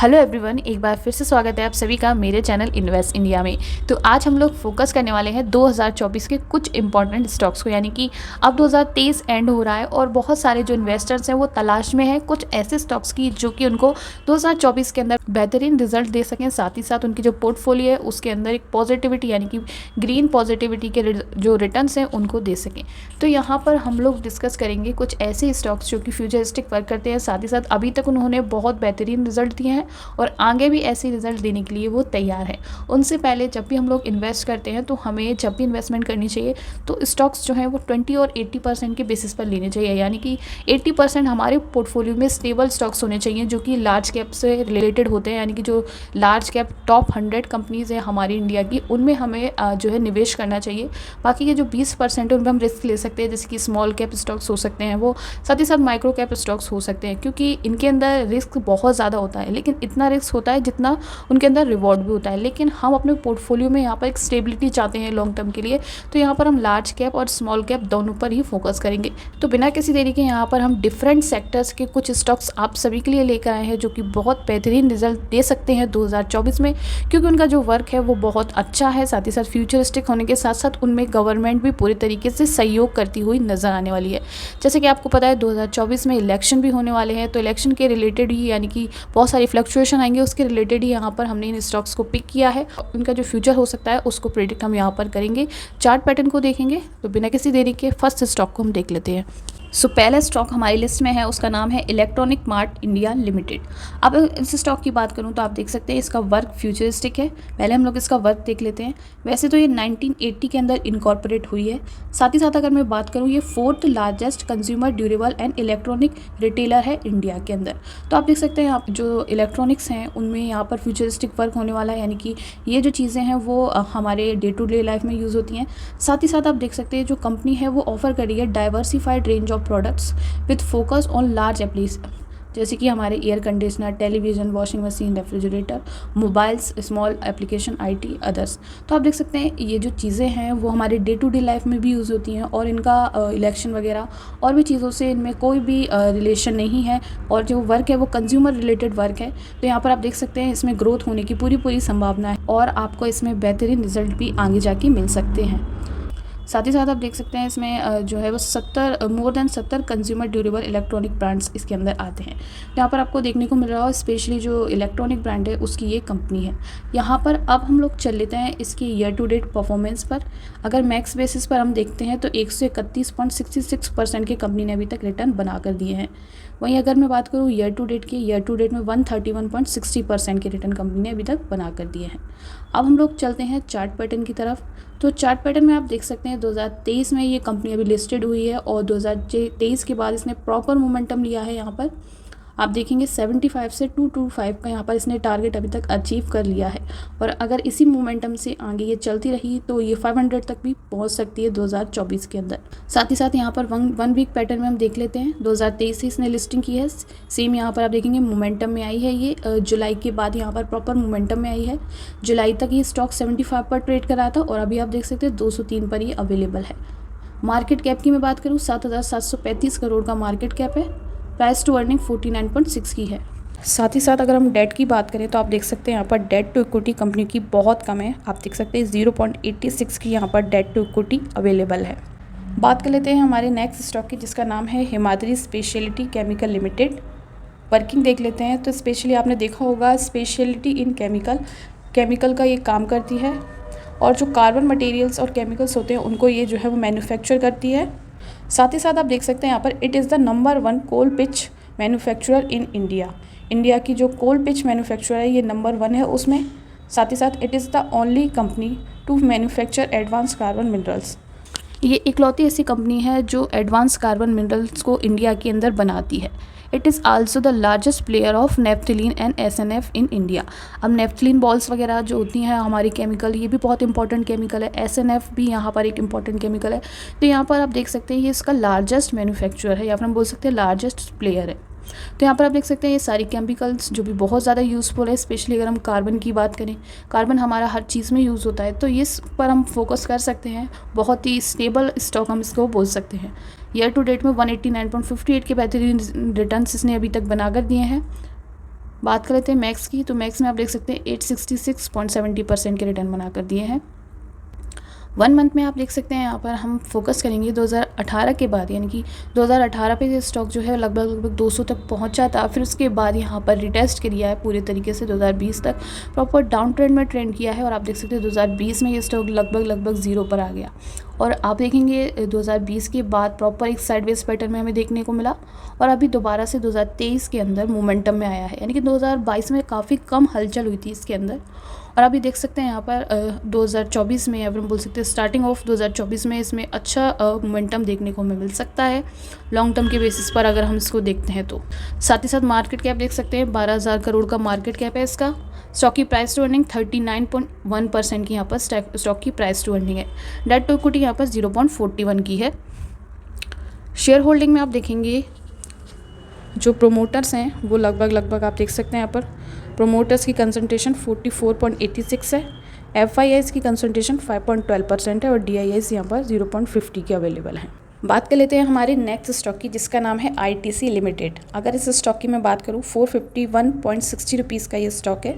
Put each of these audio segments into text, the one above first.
Hello everyone, एक बार फिर से स्वागत है आप सभी का मेरे चैनल इन्वेस्ट इंडिया में। तो आज हम लोग फोकस करने वाले हैं 2024 के कुछ इंपॉर्टेंट स्टॉक्स को, यानी कि अब 2023 एंड हो रहा है और बहुत सारे जो इन्वेस्टर्स हैं वो तलाश में हैं कुछ ऐसे स्टॉक्स की जो कि उनको 2024 के अंदर बेहतरीन रिजल्ट दे सकें, साथ ही साथ उनकी जो पोर्टफोलियो है उसके अंदर एक पॉजिटिविटी यानी कि ग्रीन पॉजिटिविटी के जो रिटर्न्स हैं उनको दे सकें। तो यहाँ पर हम लोग डिस्कस करेंगे कुछ ऐसे स्टॉक्स जो कि फ्यूचरिस्टिक वर्क करते हैं, साथ ही साथ अभी तक उन्होंने बहुत बेहतरीन रिजल्ट दिए हैं और आगे भी ऐसे रिजल्ट देने के लिए वो तैयार है। उनसे पहले जब भी हम लोग इन्वेस्ट करते हैं तो हमें जब भी इन्वेस्टमेंट करनी चाहिए तो स्टॉक्स जो हैं वो 20 और 80% के बेसिस पर लेने चाहिए, यानी कि 80% हमारे पोर्टफोलियो में स्टेबल स्टॉक्स होने चाहिए जो कि लार्ज कैप से रिलेटेड होते हैं, यानी कि जो लार्ज कैप टॉप 100 कंपनीज़ हैं हमारी इंडिया की, उनमें हमें जो है निवेश करना चाहिए। बाकी के जो 20% है उनमें हम रिस्क ले सकते हैं, जैसे कि स्मॉल कैप स्टॉक्स हो सकते हैं वो, साथ ही साथ माइक्रो कैप स्टॉक्स हो सकते हैं, क्योंकि इनके अंदर रिस्क बहुत ज़्यादा होता है, लेकिन इतना रिस्क होता है जितना उनके अंदर रिवॉर्ड भी होता है। लेकिन हम अपने पोर्टफोलियो में यहाँ पर एक स्टेबिलिटी चाहते हैं लॉन्ग टर्म के लिए, तो यहाँ पर हम लार्ज कैप और स्मॉल कैप दोनों पर ही फोकस करेंगे। तो बिना किसी देरी के यहाँ पर हम डिफरेंट सेक्टर्स के कुछ स्टॉक्स आप सभी के लिए लेकर आए हैं जो कि बहुत बेहतरीन रिजल्ट दे सकते हैं 2024 में, क्योंकि उनका जो वर्क है वो बहुत अच्छा है, साथ ही साथ फ्यूचरिस्टिक होने के साथ साथ उनमें गवर्नमेंट भी पूरी तरीके से सहयोग करती हुई नजर आने वाली है। जैसे कि आपको पता है 2024 में इलेक्शन भी होने वाले हैं, तो इलेक्शन के रिलेटेड ही यानी कि बहुत सारी फ्लक्चुएशन आएंगे, उसके रिलेटेड ही यहाँ पर हमने इन स्टॉक्स को पिक किया है। उनका जो फ्यूचर हो सकता है उसको प्रेडिक्ट हम यहाँ पर करेंगे, चार्ट पैटर्न को देखेंगे। तो बिना किसी देरी के फर्स्ट स्टॉक को हम देख लेते हैं। पहला स्टॉक हमारी लिस्ट में है, उसका नाम है इलेक्ट्रॉनिक मार्ट इंडिया लिमिटेड। अब इस स्टॉक की बात करूं तो आप देख सकते हैं इसका वर्क फ्यूचरिस्टिक है। पहले हम लोग इसका वर्क देख लेते हैं। वैसे तो ये 1980 के अंदर इनकॉर्पोरेट हुई है। साथ ही साथ अगर मैं बात करूं, ये 4th largest consumer durable and electronic retailer है इंडिया के अंदर। तो आप देख सकते हैं यहाँ जो इलेक्ट्रॉनिक्स हैं उनमें यहाँ पर फ्यूचरिस्टिक वर्क होने वाला है, यानी कि ये जो चीज़ें हैं वो हमारे डे टू डे लाइफ में यूज़ होती हैं। साथ ही साथ आप देख सकते हैं जो कंपनी है वो ऑफर कर रही है diversified range of products with focus on large application, जैसे कि हमारे air conditioner, television, washing machine, refrigerator, mobiles, small application, IT, others. तो आप देख सकते हैं ये जो चीज़ें हैं वो हमारे डे टू डे लाइफ में भी यूज़ होती हैं और इनका इलेक्शन वगैरह और भी चीज़ों से इनमें कोई भी रिलेशन नहीं है, और जो वर्क है वो कंज्यूमर रिलेटेड वर्क है। तो यहाँ पर आप देख सकते हैं इसमें ग्रोथ होने की पूरी संभावना है और आपको इसमें बेहतरीन रिजल्ट भी आगे जाके मिल सकते हैं। साथ ही साथ आप देख सकते हैं इसमें जो है वो more than 70 consumer durable electronic brands इसके अंदर आते हैं। यहाँ पर आपको देखने को मिल रहा है स्पेशली जो इलेक्ट्रॉनिक ब्रांड है उसकी ये कंपनी है। यहाँ पर अब हम लोग चल लेते हैं इसकी ईयर टू डेट परफॉर्मेंस पर। अगर मैक्स बेसिस पर हम देखते हैं तो 131.66% के कंपनी ने अभी तक रिटर्न बना कर दिए हैं। वहीं अगर मैं बात करूँ ईयर टू डेट में 131.60% के रिटर्न कंपनी ने अभी तक बना कर दिए हैं। अब हम लोग चलते हैं चार्ट पैटर्न की तरफ। तो चार्ट पैटर्न में आप देख सकते हैं 2023 में ये कंपनी अभी लिस्टेड हुई है और 2023 के बाद इसने प्रॉपर मोमेंटम लिया है। यहाँ पर आप देखेंगे 75 से 225 का यहाँ पर इसने टारगेट अभी तक अचीव कर लिया है, और अगर इसी मोमेंटम से आगे ये चलती रही तो ये 500 तक भी पहुँच सकती है 2024 के अंदर। साथ ही साथ यहाँ पर वन वीक पैटर्न में हम देख लेते हैं। 2023 से इसने लिस्टिंग की है, सेम यहाँ पर आप देखेंगे मोमेंटम में आई है। ये जुलाई के बाद यहाँ पर प्रॉपर मोमेंटम में आई है। जुलाई तक ये स्टॉक 75 पर ट्रेड कर रहा था और अभी आप देख सकते हैं 203 पर ये अवेलेबल है। मार्केट कैप की मैं बात करूँ 7,735 करोड़ का मार्केट कैप है। प्राइस टू अर्निंग 49.6 की है। साथ ही साथ अगर हम डेट की बात करें तो आप देख सकते हैं यहाँ पर डेट टू इक्विटी कंपनी की बहुत कम है। आप देख सकते हैं 0.86 की यहाँ पर डेट टू इक्विटी अवेलेबल है। बात कर लेते हैं हमारे नेक्स्ट स्टॉक की, जिसका नाम है Himadri speciality chemical limited. Working देख लेते हैं तो स्पेशली आपने देखा होगा स्पेशलिटी इन केमिकल का ये काम करती है, और जो कार्बन मटेरियल्स और केमिकल्स होते हैं उनको ये जो है वो मैन्युफैक्चर करती है। साथ ही साथ आप देख सकते हैं यहाँ पर it is the number 1 coal pitch manufacturer in India की जो कोल पिच मैन्युफैक्चरर है ये नंबर 1 है उसमें। साथ ही साथ it is the only company to manufacture advance carbon minerals. ये इकलौती ऐसी कंपनी है जो एडवांस कार्बन मिनरल्स को इंडिया के अंदर बनाती है। It is also the largest player of naphthalene and SNF in India. अब नेफ्थलीन बॉल्स वगैरह जो होती हैं हमारी केमिकल, ये भी बहुत इंपॉर्टेंट केमिकल है। SNF भी यहाँ पर एक इंपॉर्टेंट केमिकल है। तो यहाँ पर आप देख सकते हैं ये इसका लार्जेस्ट मैन्युफैक्चरर है, या फिर हम बोल सकते हैं लार्जेस्ट प्लेयर है। तो यहाँ पर आप देख सकते हैं ये सारी केमिकल्स जो भी बहुत ज़्यादा यूज़फुल है, स्पेशली अगर हम कार्बन की बात करें, कार्बन हमारा हर चीज़ में यूज़ होता है, तो इस पर हम फोकस कर सकते हैं। बहुत ही स्टेबल स्टॉक हम इसको बोल सकते हैं। ईयर टू डेट में 189.58 के बेहतरीन रिटर्न्स इसने अभी तक बना कर दिए हैं। बात कर लेते हैं मैक्स की, तो मैक्स में आप देख सकते हैं 866.70% के रिटर्न बना कर दिए हैं। 1 मंथ में आप देख सकते हैं यहाँ पर हम फोकस करेंगे 2018 के बाद, यानी कि 2018 पे ये स्टॉक जो है लगभग 200 तक पहुँचा था, फिर उसके बाद यहाँ पर रिटेस्ट किया है पूरे तरीके से 2020 तक प्रॉपर डाउन ट्रेंड में ट्रेंड किया है, और आप देख सकते हैं 2020 में ये स्टॉक लगभग ज़ीरो पर आ गया। और आप देखेंगे 2020 के बाद प्रॉपर एक साइडवेज पैटर्न में हमें देखने को मिला, और अभी दोबारा से 2023 के अंदर मोमेंटम में आया है, यानी कि 2022 में काफ़ी कम हलचल हुई थी इसके अंदर। और अभी देख सकते हैं यहाँ पर 2024 में, या फिर हम बोल सकते हैं स्टार्टिंग ऑफ 2024 में इसमें अच्छा मोमेंटम देखने को हमें मिल सकता है लॉन्ग टर्म के बेसिस पर अगर हम इसको देखते हैं तो। साथ ही साथ मार्केट कैप देख सकते हैं 12,000 करोड़ का मार्केट कैप है इसका। स्टॉक की प्राइस टू अर्निंग 39.1% की यहाँ पर स्टॉक की प्राइस टू अर्निंग है। डेट टू इक्विटी यहाँ पर 0.41 की है। शेयर होल्डिंग में आप देखेंगे जो प्रोमोटर्स हैं वो लगभग आप देख सकते हैं यहाँ पर प्रोमोटर्स की कंसंट्रेशन 44.86 है, FIIs की कंसंट्रेशन 5.12% है, और DIIs यहाँ पर 0.50 के अवेलेबल हैं। बात कर लेते हैं हमारे नेक्स्ट स्टॉक की, जिसका नाम है ITC लिमिटेड। अगर इस स्टॉक की मैं बात करूँ 451.60 रुपीज़ का ये स्टॉक है।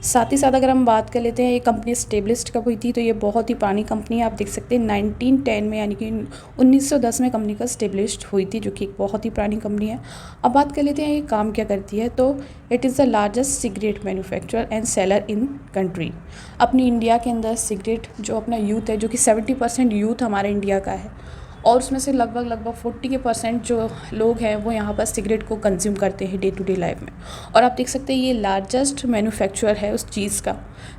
साथ ही साथ अगर हम बात कर लेते हैं ये कंपनी स्टेब्लिश्ड कब हुई थी, तो ये बहुत ही पुरानी कंपनी है। आप देख सकते हैं 1910 में, यानी कि 1910 में कंपनी का स्टेब्लिश्ड हुई थी, जो कि एक बहुत ही पुरानी कंपनी है। अब बात कर लेते हैं ये काम क्या करती है, तो it is the largest cigarette manufacturer and seller in country. अपनी इंडिया के अंदर सिगरेट जो अपना यूथ है, जो कि 70% यूथ हमारे इंडिया का है, और उसमें से लगभग 40% जो लोग हैं वो यहाँ पर सिगरेट को कंज्यूम करते हैं डे टू डे लाइफ में। और आप देख सकते हैं ये लार्जेस्ट मैन्युफैक्चरर है उस चीज़ का,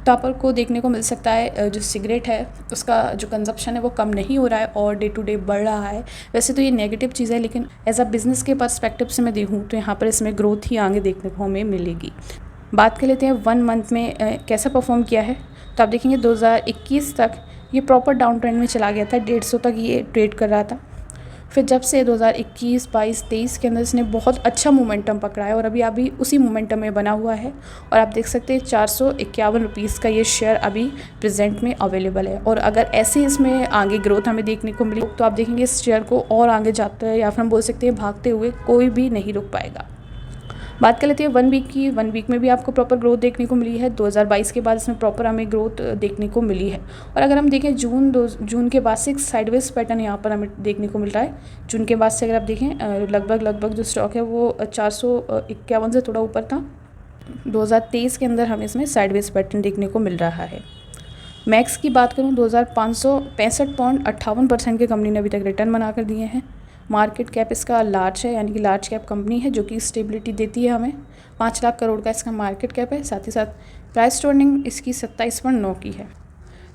तो आप को देखने को मिल सकता है जो सिगरेट है उसका जो कंजप्शन है वो कम नहीं हो रहा है और डे टू डे बढ़ रहा है। वैसे तो ये नेगेटिव चीज़ है, लेकिन एज अ बिज़नेस के पर्सपेक्टिव से मैं देखूँ तो यहाँ पर इसमें ग्रोथ ही आगे देखने को हमें मिलेगी। बात कर लेते हैं 1 मंथ में कैसा परफॉर्म किया है, तो आप देखेंगे 2021 तक ये प्रॉपर डाउन ट्रेंड में चला गया था, 150 तक ये ट्रेड कर रहा था। फिर जब से 2021, 22, 23 के अंदर इसने बहुत अच्छा मोमेंटम पकड़ा है, और अभी उसी मोमेंटम में बना हुआ है। और आप देख सकते हैं 451 रुपीज़ का ये शेयर अभी प्रेजेंट में अवेलेबल है। और अगर ऐसे इसमें आगे ग्रोथ हमें देखने को मिली तो आप देखेंगे इस शेयर को और आगे जाते हैं, या फिर हम बोल सकते हैं भागते हुए कोई भी नहीं रुक पाएगा। बात कर लेते हैं 1 वीक की। 1 वीक में भी आपको प्रॉपर ग्रोथ देखने को मिली है। 2022 के बाद इसमें प्रॉपर हमें ग्रोथ देखने को मिली है। और अगर हम देखें जून के बाद से एक साइडवेज पैटर्न यहाँ पर हमें देखने को मिल रहा है। जून के बाद से अगर आप देखें लगभग जो स्टॉक है वो 451 से थोड़ा ऊपर था। 2023 के अंदर हमें इसमें साइडवेज पैटर्न देखने को मिल रहा है। मैक्स की बात करूँ 2565.58% के कंपनी ने अभी तक रिटर्न बना कर दिए हैं। मार्केट कैप इसका लार्ज है, यानी कि लार्ज कैप कंपनी है जो कि स्टेबिलिटी देती है हमें। 5 लाख करोड़ का इसका मार्केट कैप है। साथ ही साथ प्राइस टू अर्निंग इसकी 27.9 की है।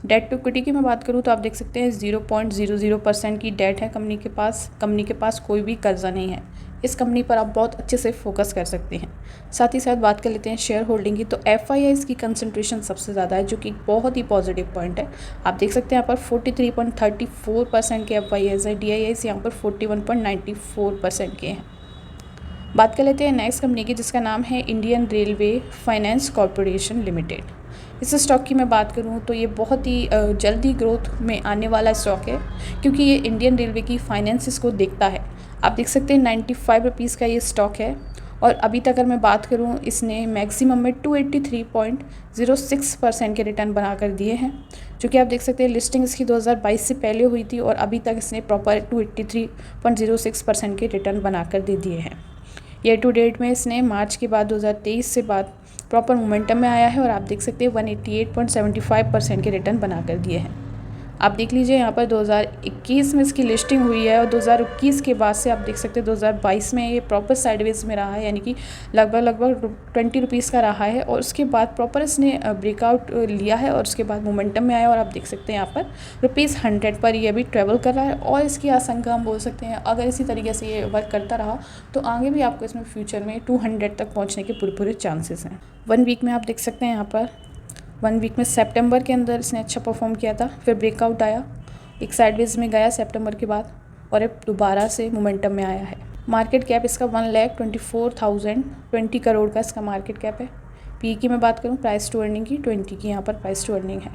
डेट टू इक्विटी की मैं बात करूँ तो आप देख सकते हैं 0.00% की डेट है कंपनी के पास। कंपनी के पास कोई भी कर्जा नहीं है। इस कंपनी पर आप बहुत अच्छे से फोकस कर सकते हैं। साथ ही साथ बात कर लेते हैं शेयर होल्डिंग की, तो FIIs की कंसंट्रेशन सबसे ज़्यादा है, जो कि बहुत ही पॉजिटिव पॉइंट है। आप देख सकते हैं यहाँ पर 43.34% के FIIs है। DIIs यहाँ पर 41.94% के हैं। बात कर लेते हैं नेक्स्ट कंपनी की, जिसका नाम है Indian railway finance corporation limited. इस स्टॉक की मैं बात करूं तो ये बहुत ही जल्दी ग्रोथ में आने वाला स्टॉक है, क्योंकि ये इंडियन रेलवे की फाइनेंसिस को देखता है। आप देख सकते हैं 95 रुपीज़ का ये स्टॉक है, और अभी तक अगर मैं बात करूं इसने मैक्सिमम में 283.06% के रिटर्न बना कर दिए हैं, जो कि आप देख सकते हैं लिस्टिंग इसकी 2022 से पहले हुई थी, और अभी तक इसने प्रॉपर 283.06% के रिटर्न बना कर दे दिए हैं। ईयर टू डेट में इसने मार्च के बाद 2023 से बाद प्रॉपर मोमेंटम में आया है, और आप देख सकते हैं 188.75% के रिटर्न बना कर दिए हैं। आप देख लीजिए यहाँ पर 2021 में इसकी लिस्टिंग हुई है, और 2021 के बाद से आप देख सकते हैं 2022 में ये प्रॉपर साइडवेज में रहा है, यानी कि लगभग 20 रुपीज़ का रहा है। और उसके बाद प्रॉपर इसने ब्रेकआउट लिया है, और उसके बाद मोमेंटम में आया, और आप देख सकते हैं यहाँ पर ₹100 पर ये अभी ट्रेवल कर रहा है। और इसकी आशंका हम बोल सकते हैं अगर इसी तरीके से ये वर्क करता रहा तो आगे भी आपको इसमें फ्यूचर में 200 तक पहुँचने के पूरे चांसेस हैं। 1 वीक में आप देख सकते हैं यहाँ पर 1 वीक में सितंबर के अंदर इसने अच्छा परफॉर्म किया था, फिर ब्रेकआउट आया, एक साइडवेज में गया सितंबर के बाद, और अब दोबारा से मोमेंटम में आया है। मार्केट कैप इसका 1,24,020 करोड़ का इसका मार्केट कैप है। पी की मैं बात करूं प्राइस टू अर्निंग की 20 की यहाँ पर प्राइस टू अर्निंग है।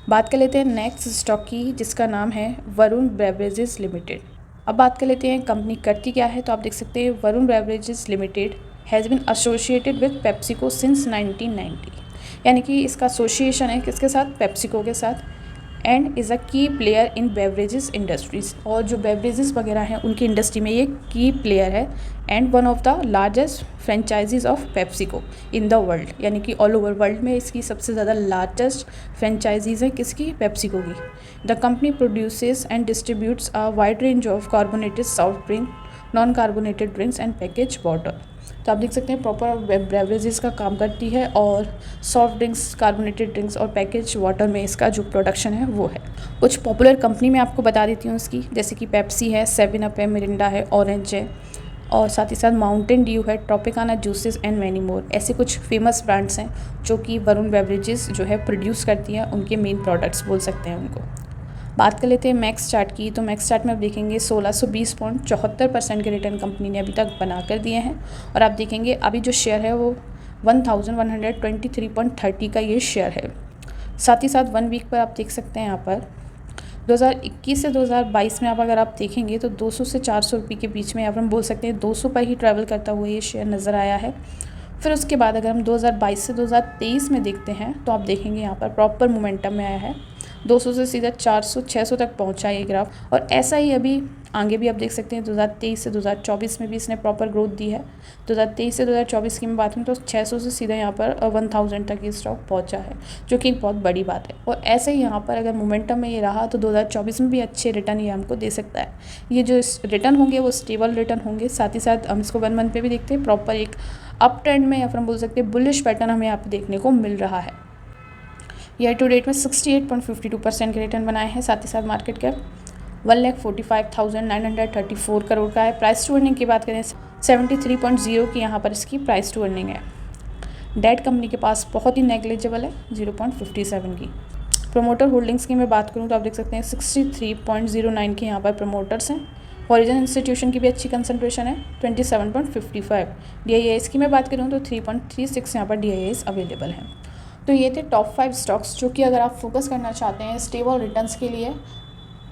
बात कर लेते हैं नेक्स्ट स्टॉक की, जिसका नाम है वरुण बेवरेजेस लिमिटेड। अब बात कर लेते हैं कंपनी करती क्या है, तो आप देख सकते हैं Varun beverages limited has been associated with PepsiCo since 1990, यानी कि इसका एसोसिएशन है किसके साथ, पेप्सिको के साथ, एंड इज़ अ की प्लेयर इन बेवरेजेस इंडस्ट्रीज़, और जो बेवरेजेस वगैरह हैं उनकी इंडस्ट्री में ये की प्लेयर है, and one of the largest franchises of PepsiCo in the world, यानी कि ऑल ओवर वर्ल्ड में इसकी सबसे ज़्यादा लार्जेस्ट फ्रेंचाइजीज है किसकी, पेप्सिको की। The company produces and distributes a wide range of carbonated soft drink, non carbonated drinks and package water. तो आप देख सकते हैं प्रॉपर बेवरेजेस का काम करती है, और सॉफ्ट ड्रिंक्स, कार्बोनेटेड ड्रिंक्स और पैकेज वाटर में इसका जो प्रोडक्शन है वो है। कुछ पॉपुलर कंपनी मैं आपको बता देती हूँ इसकी, जैसे कि पेप्सी है, 7 अप है, मिरिंडा है, ऑरेंज है, और साथ ही साथ माउंटेन ड्यू है, Tropicana juices and many more. ऐसे कुछ फेमस ब्रांड्स हैं जो कि वरुण बेवरेजेस जो है प्रोड्यूस करती हैं, उनके मेन प्रोडक्ट्स बोल सकते हैं उनको। बात कर लेते हैं मैक्स चार्ट की, तो मैक्स चार्ट में आप देखेंगे 1620.74% के रिटर्न कंपनी ने अभी तक बना कर दिए हैं, और आप देखेंगे अभी जो शेयर है वो 1123.30 का ये शेयर है। साथ ही साथ 1 वीक पर आप देख सकते हैं यहाँ पर 2021 से 2022 में अगर आप देखेंगे तो 200 से 400 रुपये के बीच में, यहाँ पर हम बोल सकते हैं 200 पर ही ट्रैवल करता हुआ ये शेयर नज़र आया है। फिर उसके बाद अगर हम 2022 से 2023 में देखते हैं तो आप देखेंगे यहाँ पर प्रॉपर मोमेंटम में आया है, 200 से सीधा 400-600 तक पहुंचा ये ग्राफ, और ऐसा ही अभी आगे भी आप देख सकते हैं 2023 से 2024 में भी इसने प्रॉपर ग्रोथ दी है। 2023 से 2024 की मैं बात करूँ तो 600 से सीधा यहाँ पर 1000 तक ये स्टॉक पहुंचा है, जो कि बहुत बड़ी बात है। और ऐसे ही यहाँ पर अगर मोमेंटम में ये रहा तो 2024 में भी अच्छे रिटर्न ये हमको दे सकता है। ये जो रिटर्न होंगे वो स्टेबल रिटर्न होंगे। साथ ही साथ हम इसको 1 मंथ पे भी देखते हैं, प्रॉपर एक अप ट्रेंड में, या फिर हम बोल सकते हैं बुलिश पैटर्न हमें यहाँ पे देखने को मिल रहा है। ईयर टू डेट में 68.52% के रिटर्न बनाए हैं। साथ ही साथ मार्केट कैप 1,45,934 करोड़ का है। प्राइस टू अर्निंग की बात करें 73.0 की यहाँ पर इसकी प्राइस टू अर्निंग है। डेट कंपनी के पास बहुत ही नेग्लिजिबल है, 0.57 की। प्रोमोटर होल्डिंग्स की मैं बात करूँ तो आप देख सकते हैं 63.09 के यहाँ पर प्रोमोटर्स हैं। हॉरिजन इंस्टीट्यूशन की भी अच्छी कंसंट्रेशन है, 27.55। DIIs की मैं बात करूँ तो 3.36 यहाँ पर DIIs अवेलेबल हैं। तो ये थे टॉप 5 स्टॉक्स जो कि अगर आप फोकस करना चाहते हैं स्टेबल रिटर्न्स के लिए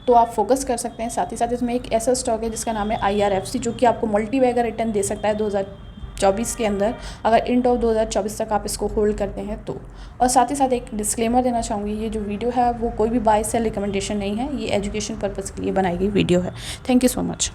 तो आप फोकस कर सकते हैं। साथ ही साथ इसमें एक ऐसा स्टॉक है जिसका नाम है IRFC, जो कि आपको मल्टी बैगर रिटर्न दे सकता है 2024 के अंदर, अगर एंड ऑफ 2024 तक आप इसको होल्ड करते हैं तो। और साथ ही साथ एक डिस्क्लेमर देना चाहूँगी, ये जो वीडियो है वो कोई भी बाय सेल रिकमेंडेशन नहीं है, ये एजुकेशन पर्पज़ के लिए बनाई गई वीडियो है। Thank you so much.